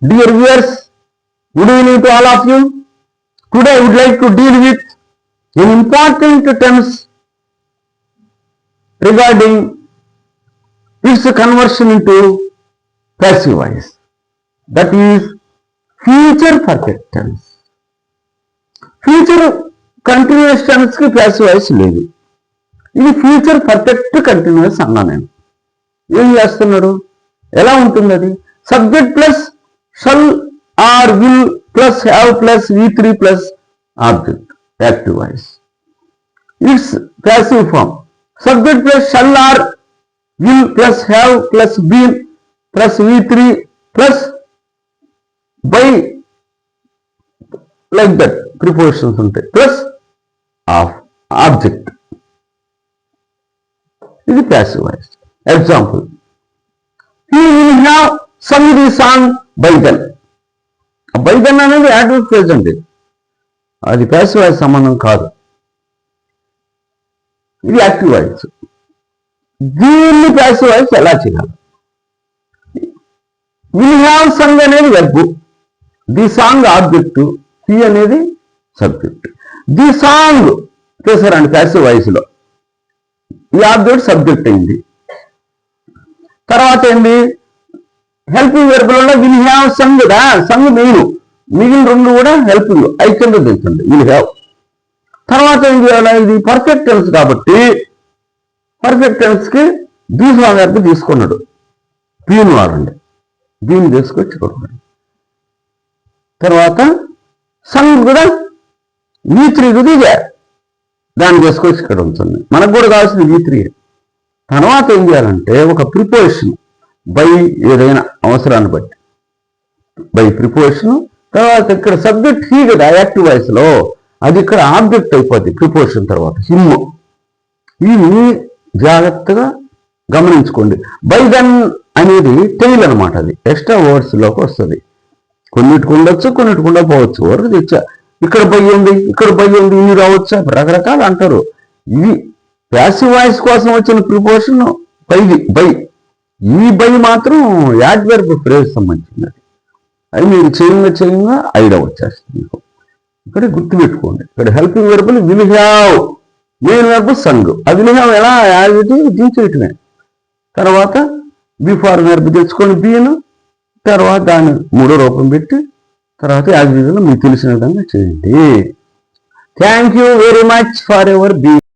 Dear viewers, good evening to all of you. Today I would like to deal with an important terms regarding its conversion into passive voice. That is future perfect tense. Future continuous tense की passive voice లేదు. ఇది future perfect continuous అన్నా నేను. ఏం చేస్తున్నాడు, ఎలా ఉంటుంది అది? Subject plus shall or will plus have plus V3 plus object active voice. It's passive form. Subject plus shall or will plus have plus been plus V3 plus by like that prepositions ఉంటాయి plus of object. ఇది passive voice. Example, he will have sung the song by then. By then అనేది active phrase అండి, అది passive voice సంబంధం కాదు, ఇది active voice. దీన్ని passive voice ఎలా చేయాలి? విల్ హ్యావ్ సంగ్ అనేది verb, the song object, he అనేది సబ్జెక్ట్. ది సాంగ్ చేశారండి ప్యాసివ్ వాయిస్ లో, ఈ ఆబ్జెక్ట్ సబ్జెక్ట్ అయింది. తర్వాత ఏంటి, హెల్పింగ్ వెర్బులలో విల్ హ్యావ్ సంగ్ కదా, సంగ్ మెయిన్, మిగిలిన రెండు కూడా హెల్పింగ్ ఐ కింద దించండి విల్ హ్యావ్. తర్వాత ఏం చేయాలి, ఇది పర్ఫెక్ట్ టెన్స్ కాబట్టి పర్ఫెక్ట్ టెన్స్ కి బీన్ వెర్బ్ తీసుకున్నాడు, బీన్ వాడండి, బీన్ తీసుకొచ్చి కొడుకోండి. తర్వాత సంగ్ కూడా V3 దిగా దాన్ని తీసుకొచ్చి ఇక్కడ ఉంచండి, మనకు కూడా కావాల్సింది V3. తర్వాత ఏం చేయాలంటే ఒక ప్రిపోజిషన్ బై, ఏదైనా అవసరాన్ని బట్టి బై ప్రిపోజిషన్. తర్వాత ఇక్కడ సబ్జెక్ట్ హీ కదా యాక్టివ్ వాయిస్ లో, అది ఇక్కడ ఆబ్జెక్ట్ అయిపోద్ది ప్రిపోజిషన్ తర్వాత హిమ్. ఇవి జాగ్రత్తగా గమనించుకోండి. బై దెన్ అనేది టెయిల్ అనమాట, అది ఎక్స్ట్రా వర్డ్స్ లోకి వస్తుంది. కొన్నిటికి ఉండొచ్చు, కొన్నిటికి ఉండకపోవచ్చు. వరకు తెచ్చా, ఇక్కడ బై ఉంది, ఇక్కడ బై ఉంది, ఇవి రావచ్చా, రకరకాలు అంటారు. ఇవి ప్యాసివ్ వాయిస్ కోసం వచ్చిన ప్రిపోజిషన్ బైది, బై. ఈ బై మాత్రం యాడ్వర్బ్ ఫ్రేజ్ సంబంధించినది, అది మీరు చేయంగా ఐడియా వచ్చేస్తుంది మీకు. ఇక్కడ గుర్తుపెట్టుకోండి, ఇక్కడ హెల్పింగ్ వెర్బులు will have, main verb sung, ఆ విల్ హ్యావ్ ఎలా యాజ్ ఇట్ ఈజ్ దించేయటమే. తర్వాత బిఫోర్ వెర్బ్ తెచ్చుకొని బీను, తర్వాత దాన్ని మూడో రూపం పెట్టి తర్వాత యాజ్ యూజువల్ మీకు తెలిసిన విధంగా చేయండి. Thank you very much for your be.